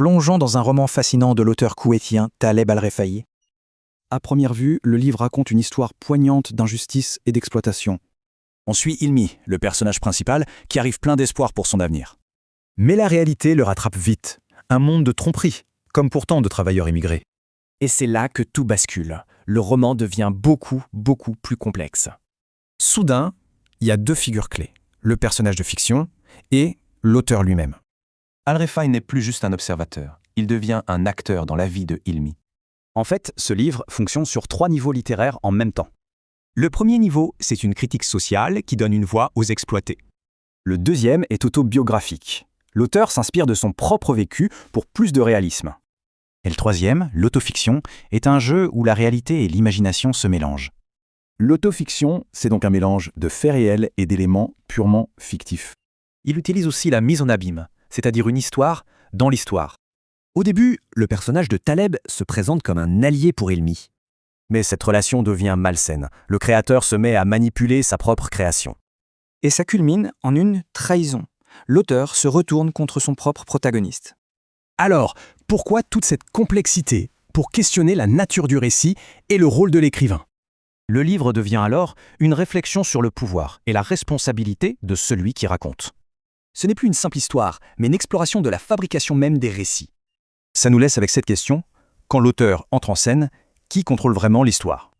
Plongeons dans un roman fascinant de l'auteur koweïtien Taleb Al-Refaï. À première vue, le livre raconte une histoire poignante d'injustice et d'exploitation. On suit Hilmi, le personnage principal, qui arrive plein d'espoir pour son avenir. Mais la réalité le rattrape vite. Un monde de tromperie, comme pourtant de travailleurs immigrés. Et c'est là que tout bascule. Le roman devient beaucoup plus complexe. Soudain, il y a deux figures clés. Le personnage de fiction et l'auteur lui-même. Al-Refaï n'est plus juste un observateur. Il devient un acteur dans la vie de Hilmi. En fait, ce livre fonctionne sur 3 niveaux littéraires en même temps. Le premier niveau, c'est une critique sociale qui donne une voix aux exploités. Le deuxième est autobiographique. L'auteur s'inspire de son propre vécu pour plus de réalisme. Et le troisième, l'autofiction, est un jeu où la réalité et l'imagination se mélangent. L'autofiction, c'est donc un mélange de faits réels et d'éléments purement fictifs. Il utilise aussi la mise en abîme, c'est-à-dire une histoire dans l'histoire. Au début, le personnage de Taleb se présente comme un allié pour Hilmi. Mais cette relation devient malsaine. Le créateur se met à manipuler sa propre création. Et ça culmine en une trahison. L'auteur se retourne contre son propre protagoniste. Alors, pourquoi toute cette complexité pour questionner la nature du récit et le rôle de l'écrivain? Le livre devient alors une réflexion sur le pouvoir et la responsabilité de celui qui raconte. Ce n'est plus une simple histoire, mais une exploration de la fabrication même des récits. Ça nous laisse avec cette question, quand l'auteur entre en scène, qui contrôle vraiment l'histoire ?